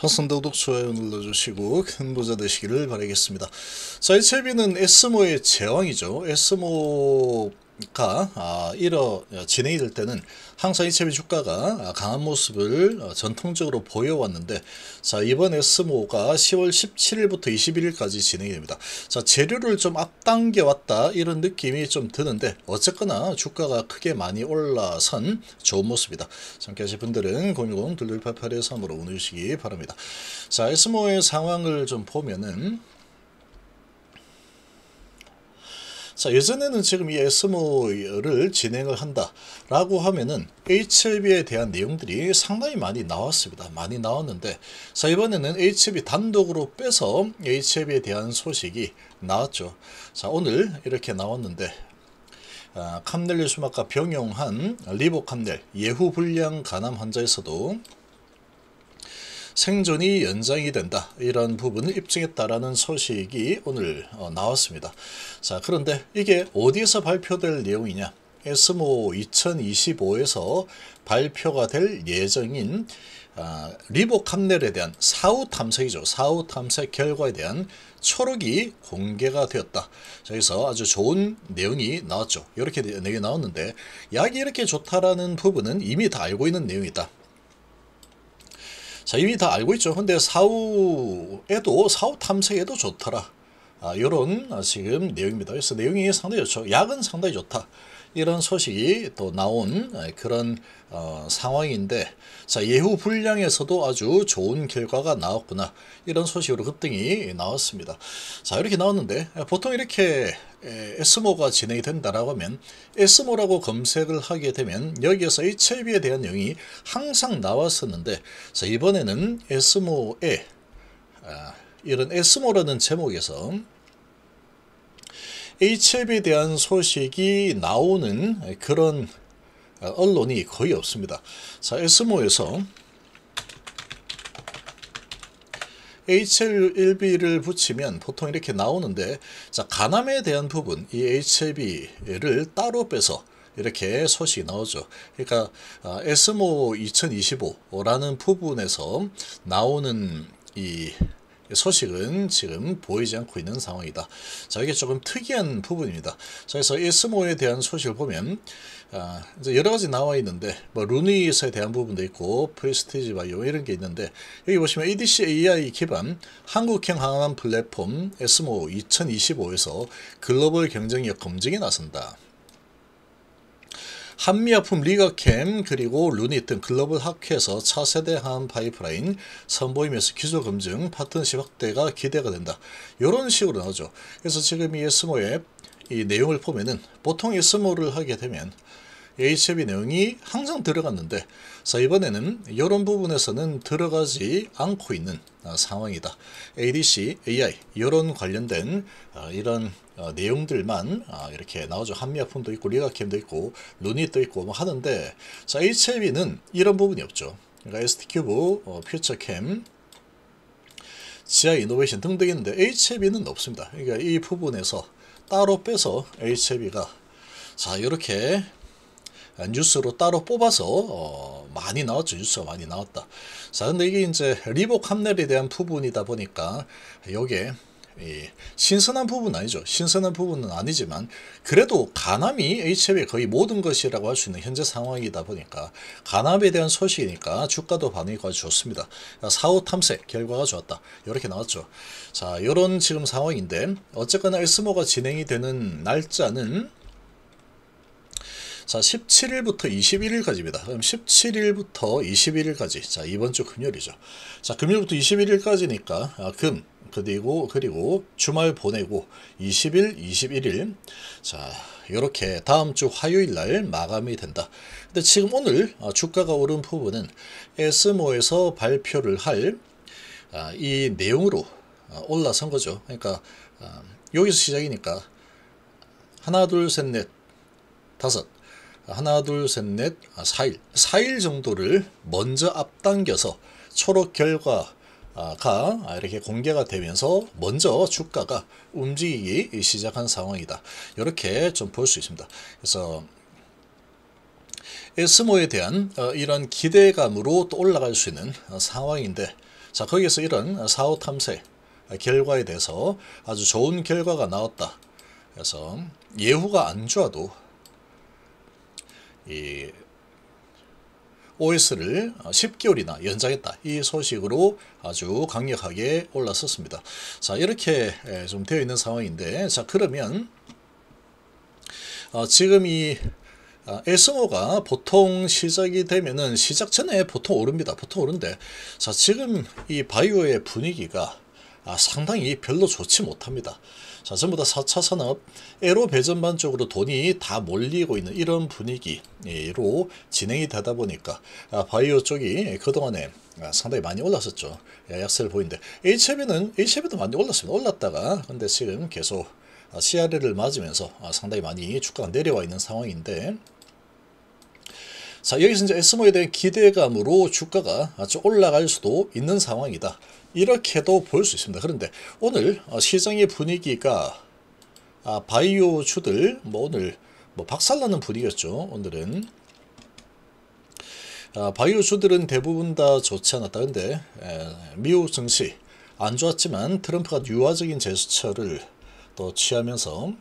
선도독 좋아요 눌러주시고 큰 부자 되시기를 바라겠습니다. 자, HLB는 에스모의 제왕이죠. 에스모가 진행이 될 때는 항상 HLB 주가가 강한 모습을 전통적으로 보여왔는데, 자, 이번 에스모가 10월 17일부터 21일까지 진행이 됩니다. 자, 재료를 좀 앞당겨 왔다 이런 느낌이 좀 드는데, 어쨌거나 주가가 크게 많이 올라선 좋은 모습이다. 함께 하실 분들은 010-2288-3으로 문의 주시기 바랍니다. 자, 에스모의 상황을 좀 보면은, 자, 예전에는 지금 이 에스모를 진행을 한다라고 하면은 HLB에 대한 내용들이 상당히 많이 나왔습니다. 많이 나왔는데, 자, 이번에는 HLB 단독으로 빼서 HLB에 대한 소식이 나왔죠. 자, 오늘 이렇게 나왔는데, 캄넬리수막과 병용한 리보캄넬 예후불량 간암 환자에서도 생존이 연장이 된다, 이런 부분을 입증했다라는 소식이 오늘 나왔습니다. 자, 그런데 이게 어디에서 발표될 내용이냐? 에스모 2025에서 발표가 될 예정인 리보캄넬에 대한 사후 탐색이죠. 사후 탐색 결과에 대한 초록이 공개가 되었다. 자, 여기서 아주 좋은 내용이 나왔죠. 이렇게 내용이 나왔는데, 약이 이렇게 좋다라는 부분은 이미 다 알고 있는 내용이다. 자, 이미 다 알고 있죠. 근데 사후 탐색에도 좋더라. 요런 지금 내용입니다. 그래서 내용이 상당히 좋죠. 약은 상당히 좋다, 이런 소식이 또 나온 그런 상황인데, 자, 예후 불량에서도 아주 좋은 결과가 나왔구나, 이런 소식으로 급등이 나왔습니다. 자, 이렇게 나왔는데, 보통 이렇게 에스모가 진행이 된다라고 하면 에스모라고 검색을 하게 되면 여기에서 HLB에 대한 내용이 항상 나왔었는데, 자, 이번에는 에스모에 이런 에스모라는 제목에서 HLB에 대한 소식이 나오는 그런 언론이 거의 없습니다. 자, 에스모에서 HLB를 붙이면 보통 이렇게 나오는데, 자, 간암에 대한 부분, 이 HLB를 따로 빼서 이렇게 소식이 나오죠. 그러니까 에스모 2025라는 부분에서 나오는 이 소식은 지금 보이지 않고 있는 상황이다. 자, 이게 조금 특이한 부분입니다. 자, 그래서 에스모에 대한 소식을 보면 이제 여러 가지 나와 있는데, 뭐 루닛에 대한 부분도 있고 프레스티지 바이오 이런 게 있는데, 여기 보시면 ADC AI 기반 한국형 항암 플랫폼 에스모 2025에서 글로벌 경쟁력 검증에 나선다. 한미약품 리가캠 그리고 루닛 등 글로벌 학회에서 차세대 항암 파이프라인 선보이면서 기술 검증 파트너십 확대가 기대가 된다. 이런 식으로 나오죠. 그래서 지금 이 에스모의 이 내용을 보면은, 보통 에스모를 하게 되면 HLB 내용이 항상 들어갔는데, 자, 이번에는 이런 부분에서는 들어가지 않고 있는 상황이다. ADC, AI 이런 관련된 이런 내용들만 이렇게 나오죠. 한미약품도 있고 리가캠도 있고 루닛도 있고 뭐 하는데, 자, HLB는 이런 부분이 없죠. 그러니까 ST큐브, 퓨처캠, 지아 이노베이션 등등 있는데 HLB는 없습니다. 그러니까 이 부분에서 따로 빼서 HLB가 자, 이렇게 뉴스로 따로 뽑아서 많이 나왔죠. 뉴스가 많이 나왔다. 자, 근데 이게 이제 리보캄넬에 대한 부분이다 보니까 요게 신선한 부분은 아니죠. 신선한 부분은 아니지만 그래도 간암이 HLB의 거의 모든 것이라고 할 수 있는 현재 상황이다 보니까 간암에 대한 소식이니까 주가도 반응이 아주 좋습니다. 사후 탐색 결과가 좋았다, 이렇게 나왔죠. 자, 이런 지금 상황인데, 어쨌거나 에스모가 진행이 되는 날짜는 자, 17일부터 21일까지입니다. 그럼 17일부터 21일까지, 자, 이번 주 금요일이죠. 자, 금요일부터 21일까지니까 그리고 주말 보내고 20일, 21일, 자, 이렇게 다음 주 화요일 날 마감이 된다. 근데 지금 오늘 주가가 오른 부분은 에스모에서 발표를 할 이 내용으로 올라선 거죠. 그러니까 여기서 시작이니까 하나, 둘, 셋, 넷, 다섯, 하나, 둘, 셋, 넷, 4일 정도를 먼저 앞당겨서 초록 결과가 이렇게 공개가 되면서 먼저 주가가 움직이기 시작한 상황이다. 이렇게 좀 볼 수 있습니다. 그래서 에스모에 대한 이런 기대감으로 또 올라갈 수 있는 상황인데, 자, 거기에서 이런 사후 탐색 결과에 대해서 아주 좋은 결과가 나왔다. 그래서 예후가 안 좋아도 이 OS를 10개월이나 연장했다. 이 소식으로 아주 강력하게 올라섰습니다. 자, 이렇게 좀 되어 있는 상황인데, 자, 그러면 지금 이 SMO가 보통 시작이 되면은 시작 전에 보통 오릅니다. 보통 오른데, 자, 지금 이 바이오의 분위기가 상당히 별로 좋지 못합니다. 자, 전부 다 4차 산업, 에로 배전반 쪽으로 돈이 다 몰리고 있는 이런 분위기로 진행이 되다 보니까 바이오 쪽이 그동안에 상당히 많이 올랐었죠. 약세를 보이는데, HLB도 많이 올랐습니다. 올랐다가 근데 지금 계속 CRL을 맞으면서 상당히 많이 주가가 내려와 있는 상황인데, 자, 여기서 이제 SMO에 대한 기대감으로 주가가 아주 올라갈 수도 있는 상황이다. 이렇게도 볼 수 있습니다. 그런데 오늘 시장의 분위기가 바이오주들 오늘 박살나는 분위기였죠. 오늘은 바이오주들은 대부분 다 좋지 않았다. 근데 미국 증시 안 좋았지만 트럼프가 유화적인 제스처를 또 취하면서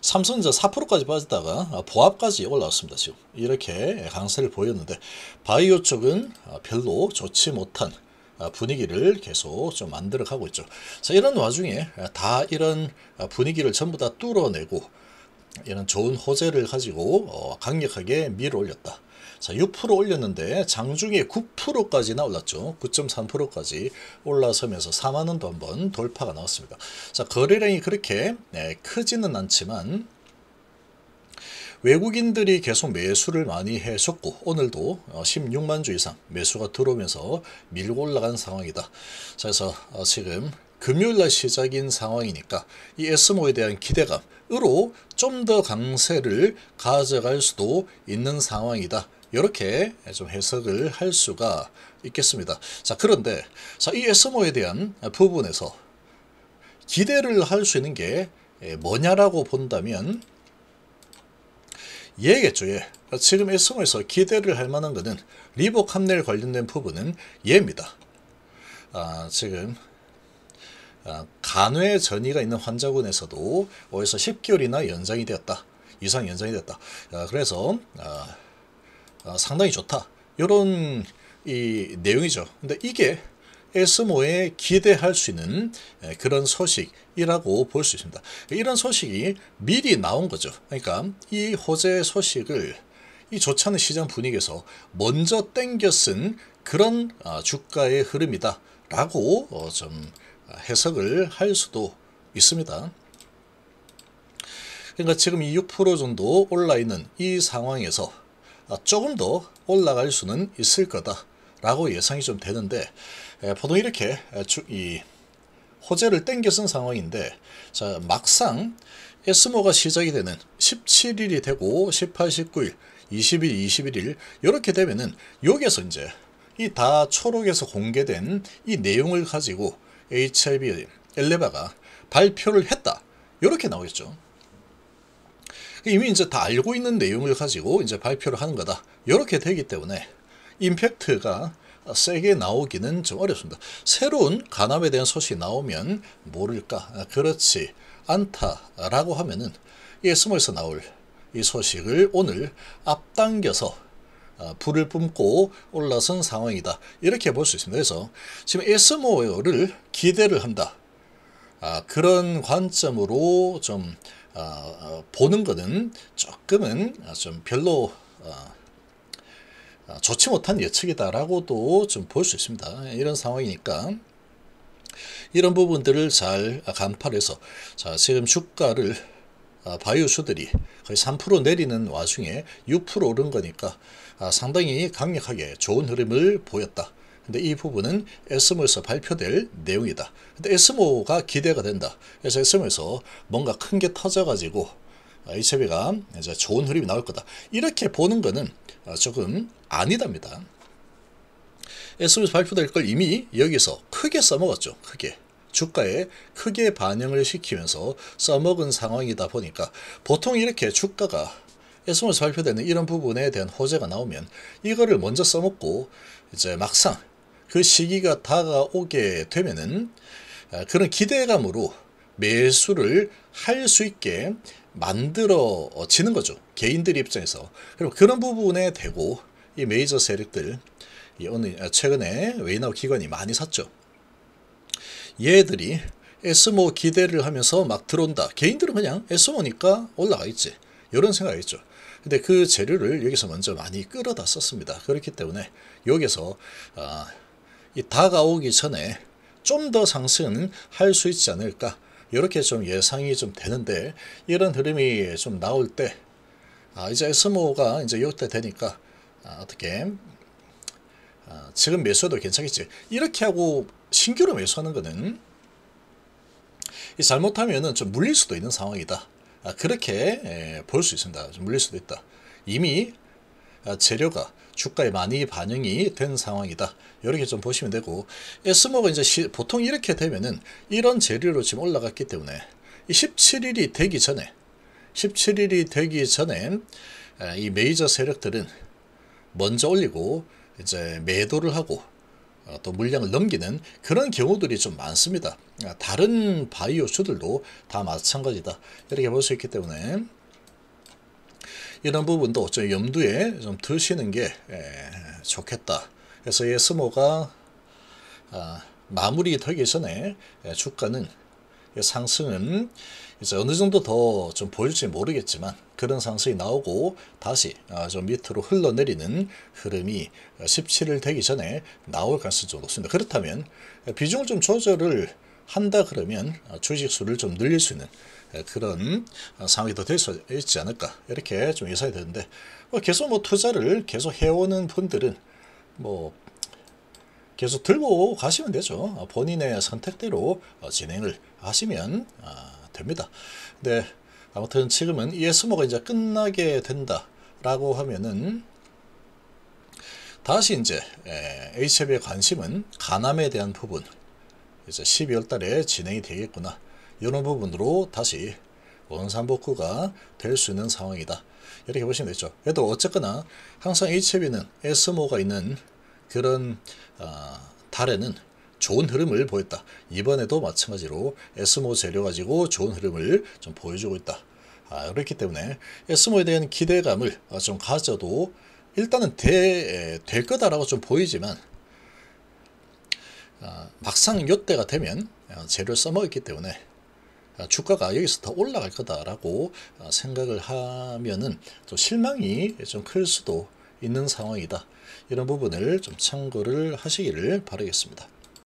삼성전자 4%까지 빠지다가 보합까지 올라왔습니다. 지금 이렇게 강세를 보였는데, 바이오 쪽은 별로 좋지 못한 분위기를 계속 좀 만들어 가고 있죠. 자, 이런 와중에 다 이런 분위기를 전부 다 뚫어내고 이런 좋은 호재를 가지고 강력하게 밀어 올렸다. 자, 6% 올렸는데 장중에 9%까지나 올랐죠. 9.3%까지 올라서면서 4만원도 한번 돌파가 나왔습니다. 자, 거래량이 그렇게 크지는 않지만 외국인들이 계속 매수를 많이 해줬고, 오늘도 16만 주 이상 매수가 들어오면서 밀고 올라간 상황이다. 자, 그래서 지금 금요일날 시작인 상황이니까 이 SMO에 대한 기대감으로 좀 더 강세를 가져갈 수도 있는 상황이다. 이렇게 좀 해석을 할 수가 있겠습니다. 자, 그런데 이 SMO에 대한 부분에서 기대를 할 수 있는 게 뭐냐라고 본다면 얘겠죠. 예. 지금 SMO에서 기대를 할 만한 것은 리복 함낼 관련된 부분은 얘입니다. 지금 간회 전이가 있는 환자군에서도 5에서 10개월이나 연장이 되었다. 이상 연장이 됐다. 그래서 상당히 좋다. 이런 이 내용이죠. 근데 이게 SMO에 기대할 수 있는 그런 소식이라고 볼 수 있습니다. 이런 소식이 미리 나온 거죠. 그러니까 이 호재 소식을 이 좋지 않은 시장 분위기에서 먼저 땡겨 쓴 그런 주가의 흐름이다 라고 좀 해석을 할 수도 있습니다. 그러니까 지금 이 6% 정도 올라 있는 이 상황에서 조금 더 올라갈 수는 있을 거다 라고 예상이 좀 되는데, 보통 이렇게 이 호재를 땡겨 쓴 상황인데, 자, 막상 SMO가 시작이 되는 17일이 되고 18, 19일, 20일, 21일 이렇게 되면은 여기에서 이제 이 다 초록에서 공개된 이 내용을 가지고 HLB 엘레바가 발표를 했다 이렇게 나오겠죠. 이미 이제 다 알고 있는 내용을 가지고 이제 발표를 하는 거다 이렇게 되기 때문에 임팩트가 세게 나오기는 좀 어렵습니다. 새로운 간암에 대한 소식이 나오면 모를까 그렇지 않다라고 하면은 이 SMO에서 나올 이 소식을 오늘 앞당겨서 불을 뿜고 올라선 상황이다 이렇게 볼 수 있습니다. 그래서 지금 SMO를 기대를 한다, 그런 관점으로 좀 보는 것은 조금은 좀 별로 좋지 못한 예측이다라고도 좀 볼 수 있습니다. 이런 상황이니까 이런 부분들을 잘 간파해서, 자, 지금 주가를 바이오주들이 거의 3% 내리는 와중에 6% 오른 거니까 상당히 강력하게 좋은 흐름을 보였다. 근데 이 부분은 SMO에서 발표될 내용이다. 근데 SMO가 기대가 된다. 그래서 SMO에서 뭔가 큰 게 터져가지고 HLB가 이제 좋은 흐름이 나올 거다. 이렇게 보는 거는 조금 아니답니다. SMO에서 발표될 걸 이미 여기서 크게 써먹었죠. 크게. 주가에 크게 반영을 시키면서 써먹은 상황이다 보니까 보통 이렇게 주가가 SMO에서 발표되는 이런 부분에 대한 호재가 나오면 이거를 먼저 써먹고 이제 막상 그 시기가 다가오게 되면은 그런 기대감으로 매수를 할 수 있게 만들어지는 거죠. 개인들 입장에서. 그럼 그런 부분에 대고 이 메이저 세력들, 최근에 웨이나우 기관이 많이 샀죠. 얘들이 에스모 기대를 하면서 막 들어온다. 개인들은 그냥 에스모니까 올라가 있지. 이런 생각이죠. 근데 그 재료를 여기서 먼저 많이 끌어다 썼습니다. 그렇기 때문에 여기서 이 다가오기 전에 좀 더 상승할 수 있지 않을까. 이렇게 좀 예상이 좀 되는데, 이런 흐름이 좀 나올 때 이제 에스모가 이제 이때 되니까 어떻게 지금 매수해도 괜찮겠지. 이렇게 하고 신규로 매수하는 거는 잘못하면은 좀 물릴 수도 있는 상황이다. 그렇게 볼 수 있습니다. 좀 물릴 수도 있다. 이미 재료가 주가에 많이 반영이 된 상황이다. 이렇게 좀 보시면 되고, 에스모가 이제 보통 이렇게 되면은 이런 재료로 지금 올라갔기 때문에 이 17일이 되기 전에 이 메이저 세력들은 먼저 올리고 이제 매도를 하고 또 물량을 넘기는 그런 경우들이 좀 많습니다. 다른 바이오주들도 다 마찬가지다. 이렇게 볼 수 있기 때문에 이런 부분도 좀 염두에 좀 두시는 게 좋겠다. 그래서 에스모가 마무리 되기 전에 주가는 상승은 이제 어느 정도 더 좀 보일지 모르겠지만, 그런 상승이 나오고 다시 좀 밑으로 흘러내리는 흐름이 17일 되기 전에 나올 가능성이 좀 높습니다. 그렇다면 비중을 좀 조절을 한다 그러면 주식수를 좀 늘릴 수 있는 그런 상황이 더 될 수 있지 않을까, 이렇게 좀 예상이 되는데, 계속 투자를 계속 해오는 분들은 계속 들고 가시면 되죠. 본인의 선택대로 진행을 하시면 됩니다. 근데 아무튼 지금은 이 에스모가 이제 끝나게 된다라고 하면은 다시 이제 HF의 관심은 가남에 대한 부분, 이제 12월 달에 진행이 되겠구나. 이런 부분으로 다시 원산복구가 될 수 있는 상황이다. 이렇게 보시면 되죠. 그래도 어쨌거나 항상 HF는 에스모가 있는 그런 달에는 좋은 흐름을 보였다. 이번에도 마찬가지로 에스모 재료 가지고 좋은 흐름을 좀 보여주고 있다. 그렇기 때문에 에스모에 대한 기대감을 좀 가져도 일단은 될 거다라고 좀 보이지만, 막상 이때가 되면 재료를 써먹었기 때문에 주가가 여기서 더 올라갈 거다라고 생각을 하면은 좀 실망이 좀 클 수도 있는 상황이다. 이런 부분을 좀 참고를 하시기를 바라겠습니다.